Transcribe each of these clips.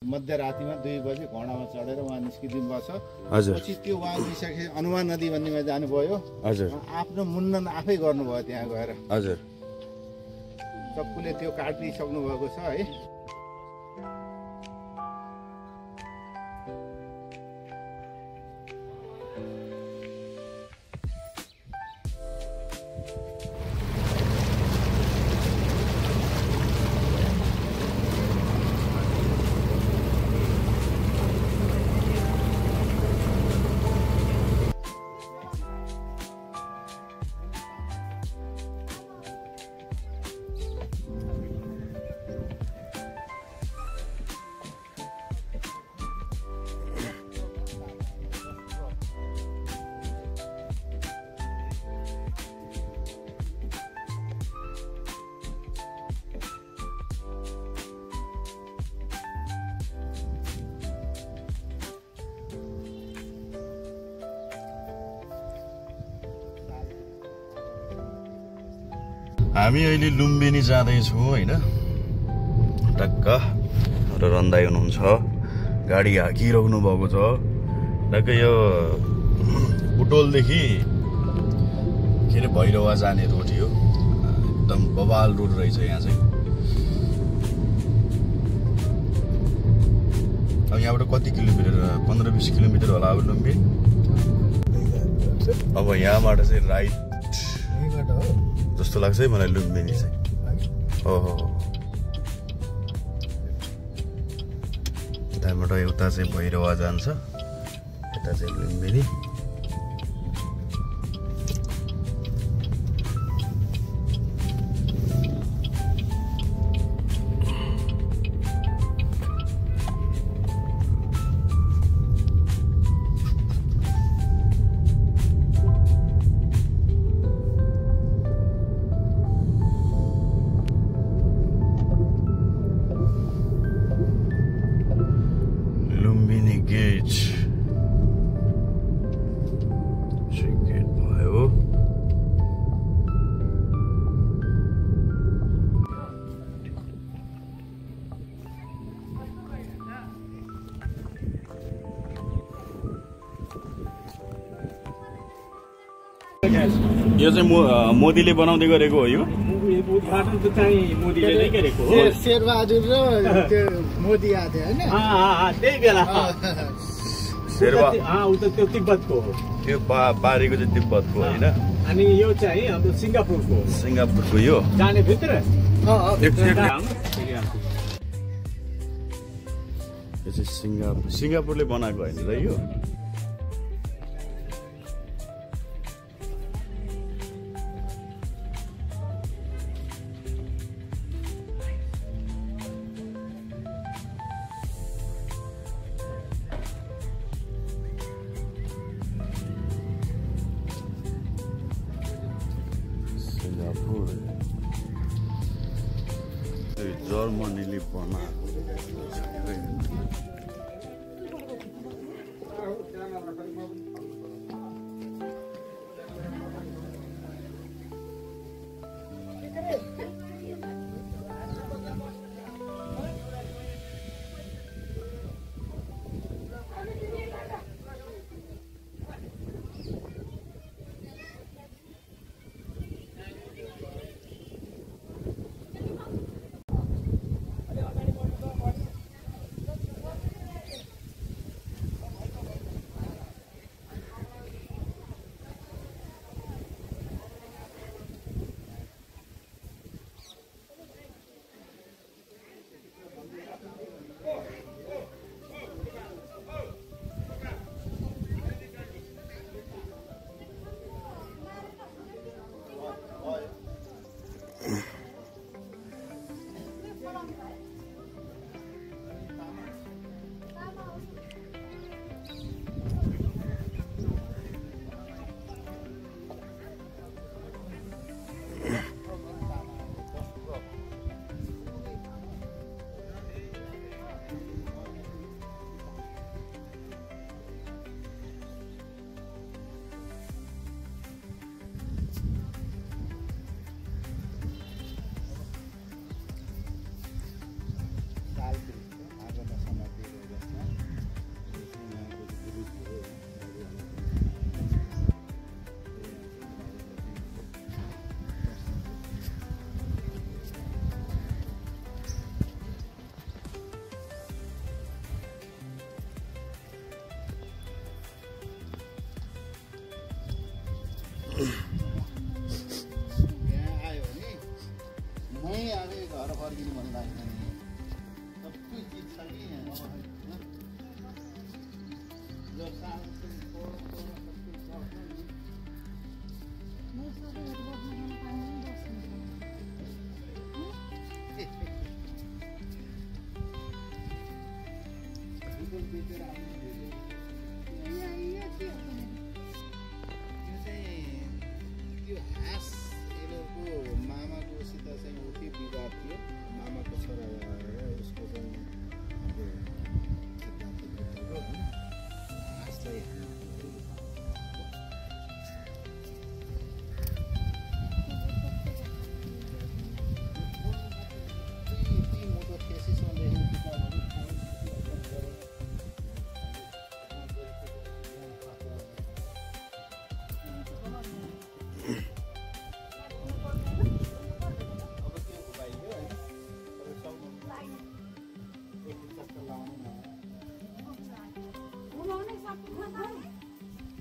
मध्यरातिमा 2 बजे घोडामा चढेर उहाँ निस्किदिनु भएको छ। हजुर पछि त्यो उहाँ गइसके हनुमान नदी भन्नेमा जानुभयो। हजुर आफ्नो मुन्नन आफै गर्नुभयो त्यहाँ गएर। हजुर चक्कुले त्यो काटिसक्नु भएको छ है। हामी अहिले लुम्बिनी जाँदैछौँ होइन। टक्क र रन्दाई हुनुहुन्छ, गाडी हाकिराख्नु भएको छ। टक्क यो बुटोलदेखि के अरे भैरवा जाने रोड हो। एकदम बवाल रोड रहेछ यहाँ चाहिँ। अब यहाँबाट कति किलोमिटर? 15-20 किलोमिटर होला अब लुम्बिनी। अब यहाँबाट चाहिँ राइट जस्तो लाग्छ है मलाई लुम्बिनी चाहिँ। ओहो यताबाट एउटा चाहिँ भैरवा जान्छ, यता चाहिँ लुम्बिनी। यो चाहिँ मोदीले बनाउँदै गरेको हो। यो उद्घाटन चाहिँ मोदीले नै गरेको हो। शेरबहादुर र त्यो मोदी आथे हैन? त्यही बेला शेरबा त्यो तिब्बतको हो। त्यो पारेको चाहिँ तिब्बतको होइन। अनि यो चाहिँ हाम्रो सिङ्गापुरको यो जाने भित्र यो चाहिँ सिङ्गापुरले बनाएको होइन र यो। जर्मनीले बनाएको यहाँ आयो भने मै आज घर फर्किनु मन लाग्दैन सबै चिज छ कि यहाँ जो सानो त्यो हाँस यिनीहरूको मामाकोसित चाहिँ ऊ के विवाद थियो मामाको छोरा भएर उसको चाहिँ हाँसलाई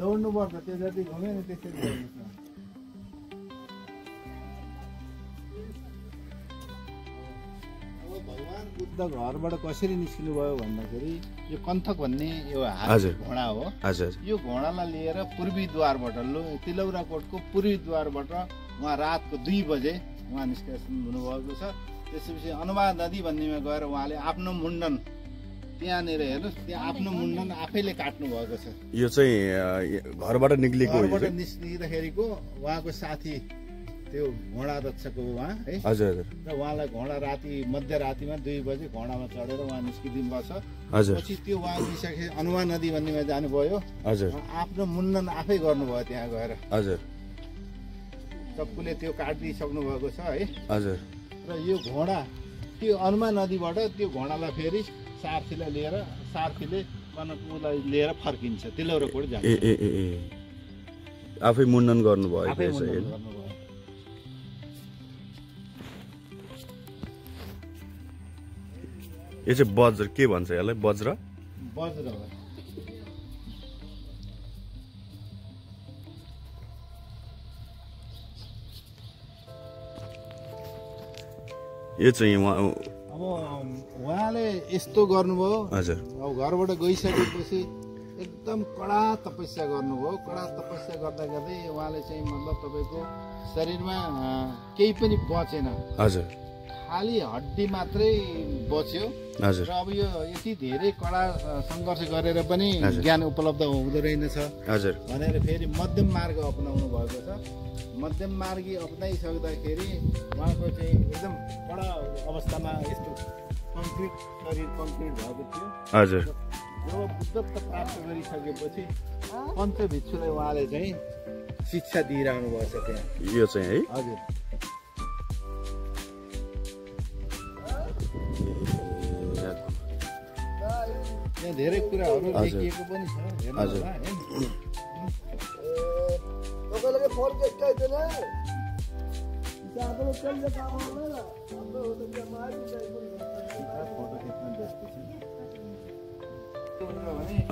दौड्नुपर्छ त्यो जति घुम्यो नि त्यसरी दौड्नुपर्छ अब भगवान् बुद्ध घरबाट कसरी निस्किनु भयो भन्दाखेरि यो कन्थक भन्ने यो हात घोडा हो यो घोडालाई लिएर पूर्वी द्वारबाट तिलौराकोटको पूर्वी द्वारबाट उहाँ रातको 2 बजे उहाँ निष्कासन हुनुभएको छ। त्यसपछि अनुवा नदी भन्नेमा गएर उहाँले आफ्नो मुण्डन त्यहाँनिर हेर्नुहोस् त्यहाँ आफ्नो मुण्डन आफैले काट्नु भएको छ। यो चाहिँ घरबाट निस्किँदाखेरिको उहाँको साथी त्यो घोडा रक्षक हो उहाँ है हजुर र उहाँलाई घोडा राति मध्यरातिमा 2 बजे घोडामा चढेर उहाँ निस्किदिनु भएको छ। पछि त्यो उहाँ निस्के अनुवा नदी भन्नेमा जानुभयो आफ्नो मुण्डन आफै गर्नुभयो त्यहाँ गएर हजुर सबैले त्यो काटिदिइसक्नु भएको छ है हजुर र यो घोडा त्यो अनुमा नदीबाट त्यो घोडालाई फेरि सारथीलाई लिएर सारथीले कनकपुरलाई लिएर फर्किन्छ तिलौराकोट जान्छ। आफै मुण्डन गर्नुभयो आफै मुण्डन गर्नुभयो। यो चाहिँ वज्र के भन्छ यसलाई वज्र वज्र हो। यो चाहिँ अब उहाँले यस्तो गर्नुभयो हजुर अब घरबाट गइसकेपछि एकदम कडा तपस्या गर्नुभयो। कडा तपस्या गर्दा गर्दै उहाँले चाहिँ मतलब तपाईँको शरीरमा केही पनि बचेन हजुर खाली हड्डी मात्रै बच्यो हजुर र अब यो यति धेरै कडा सङ्घर्ष गरेर पनि ज्ञान उपलब्ध हुँदो रहेनछ हजुर भनेर फेरि मध्यम मार्ग अपनाउनु भएको छ। मध्यम मार्गी अपनाइसक्दाखेरि उहाँको चाहिँ एकदम कडा अवस्थामा यस्तो कङ्क्रिट शरीर कङ्क्रिट भएको थियो। हजुर जब बुद्धत्व प्राप्त गरिसकेपछि पञ्चभिक्षुलाई उहाँले चाहिँ शिक्षा दिइरहनु भएको छ त्यहाँ। यो चाहिँ है हजुर त्यहाँ धेरै कुराहरू लेखिएको पनि छ हेर्नु होला है।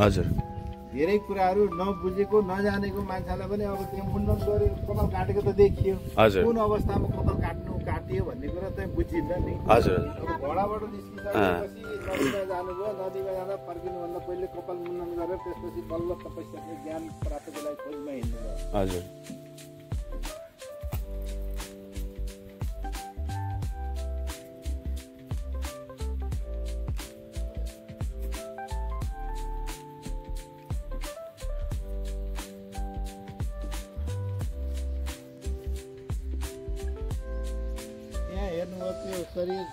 हजुर धेरै कुराहरू नबुझेको नजानेको मान्छेलाई पनि अब त्यो मुण्डन गरे कपाल काटेको त देखियो कुन अवस्थामा कपाल काटियो भन्ने कुरा चाहिँ बुझिन्छ नि। हजुर घोडाबाट निस्किसकेपछि नदीमा जानुभयो नदीमा जाँदा फर्किनुभन्दा पहिले कपाल मुण्डन गरेर त्यसपछि बल्ल तपस्याको ज्ञान प्राप्तको लागि खोजमा हिँड्नुभयो। हजुर हेर्नुभयो त्यो शरीर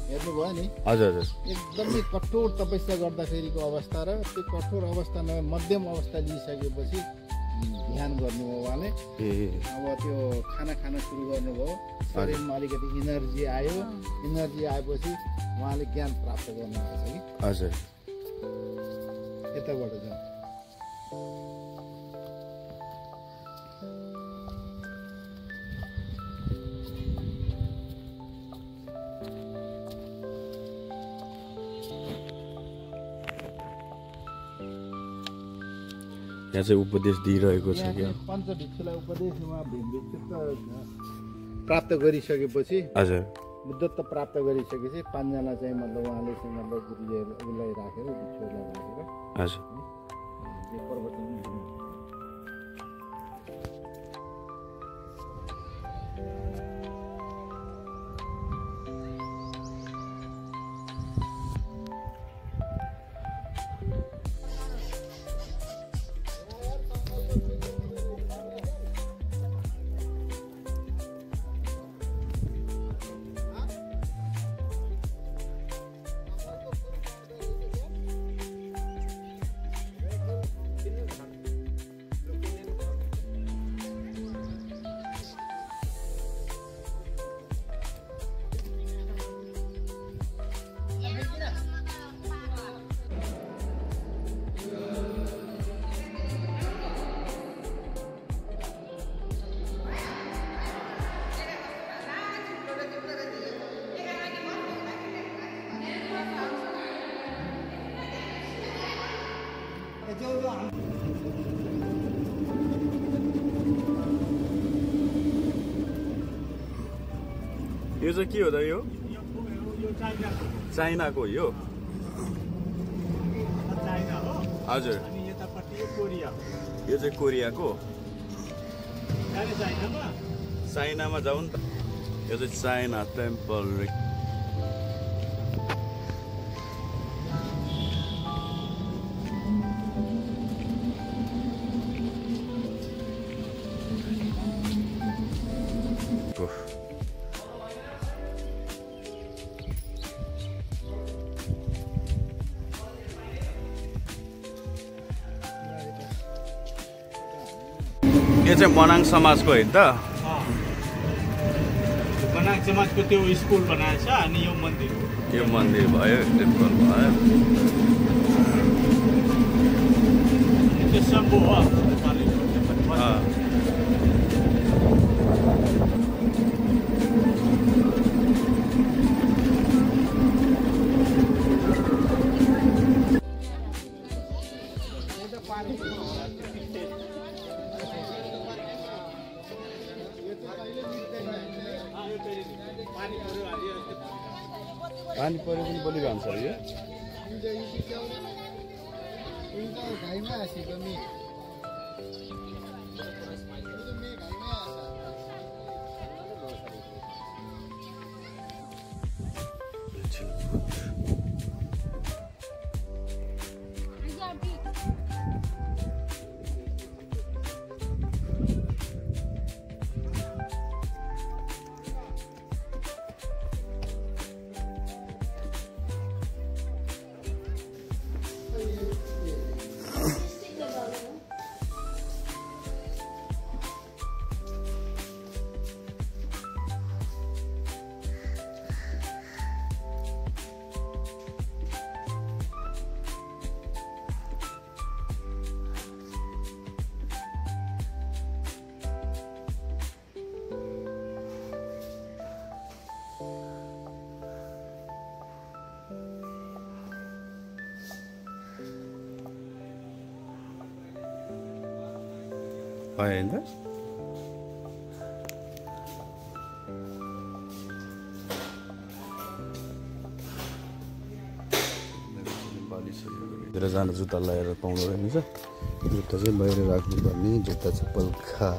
हेर्नुभयो नि हजुर हजुर एकदमै कठोर तपस्या गर्दाखेरिको अवस्था र त्यो कठोर अवस्था मध्यम अवस्था लिइसकेपछि ध्यान गर्नुभयो उहाँले। अब त्यो खाना खान सुरु गर्नुभयो शरीरमा अलिकति इनर्जी आयो। इनर्जी आएपछि उहाँले ज्ञान प्राप्त गर्नुभएको छ कि हजुर यताबाट जाउँ। यहाँ चाहिँ उपदेश दिइरहेको छ क्या पञ्चभिक्षुलाई उपदेश उहाँ भिक्षुत्व प्राप्त गरिसकेपछि हजुर बुद्धत्व प्राप्त गरिसकेपछि 5 जना चाहिँ मतलब उहाँले चाहिँ मतलब गुरुजीहरूलाई राखेर भिक्षुहरूलाई राखेर हजुर यो प्रवचन दिनु। यो चाहिँ के हो त यो यो चाइनाको चाइनाको यो चाइना हो हजुर अनि यतापट्टि यो कोरिया हो यो चाहिँ कोरियाको जाने चाइनामा चाइनामा जाउँ नि त यो चाहिँ चाइना टेम्पल यो चाहिँ मनाङ समाजको होइन त मनाङ समाजको त्यो स्कुल बनाएछ अनि यो मन्दिर हो यो मन्दिर भयो टेम्पल भयो त्यो शम्भु हो पानी पऱ्यो पनि बोलिरहन्छ यो होइन त बालिसकेको जाँदा जुत्ता लगाएर पाउँदो रहेछ जुत्ता चाहिँ बाहिर राख्नुपर्ने जुत्ता चप्पल खा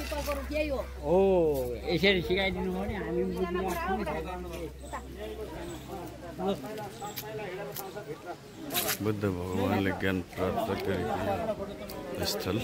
पिपलको रुख यही हो ओ यसरी सिकाइदिनु भयो नि हामी बुझ्नु बुद्ध भगवानले ज्ञान प्राप्त गरेको स्थल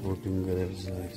बोटिङ गरेर जान्छ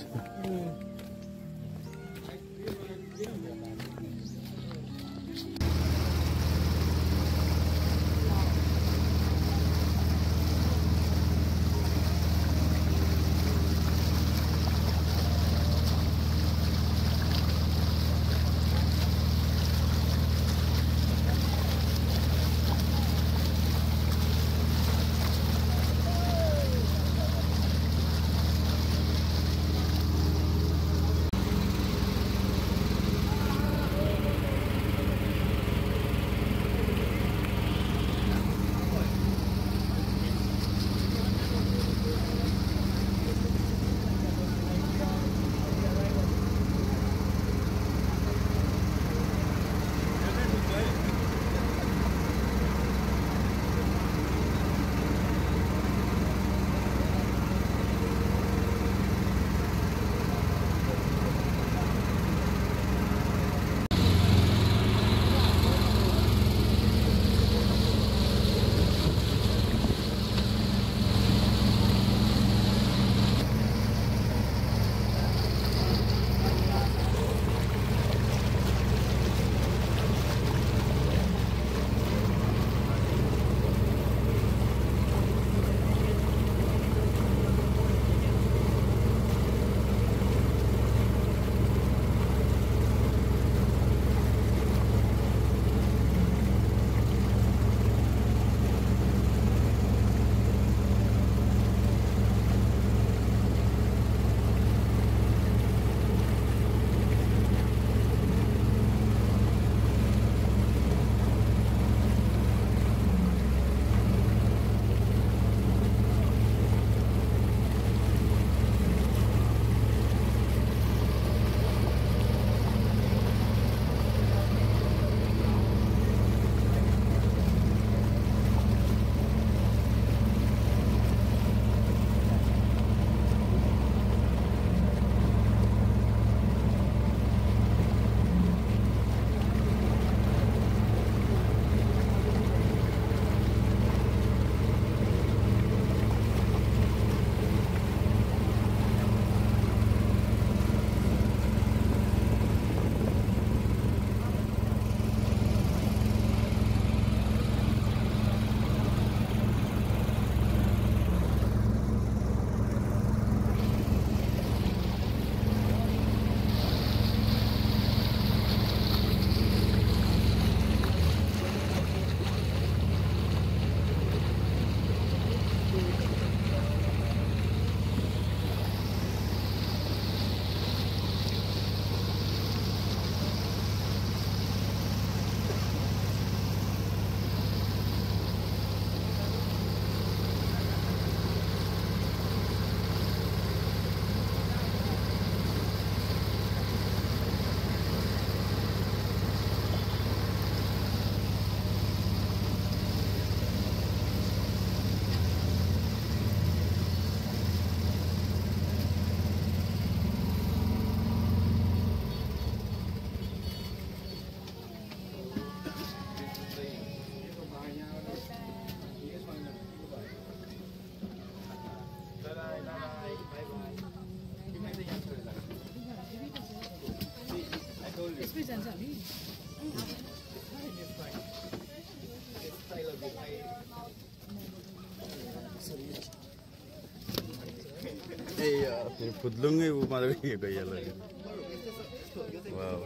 फुद्लुङ्गै उमा गइहाल्यो वाउ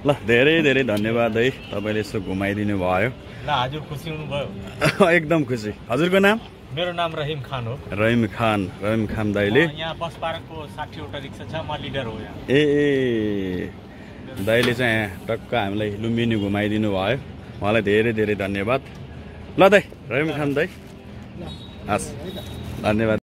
ल धेरै धेरै धन्यवाद है तपाईँले यसो घुमाइदिनु भयो ल हजुर खुसी हुनुभयो एकदम खुसी हजुरको नाम मेरो नाम रहिम खान हो रहिम खान दाइले यहाँ बस पार्कको 60 वटा रिक्सा छ म लिडर हो यहाँ ए दाइले चाहिँ यहाँ टक्क हामीलाई लुम्बिनी घुमाइदिनु भयो उहाँलाई धेरै धेरै धन्यवाद ल दाइ रहिम खान दाइ हस् धन्यवाद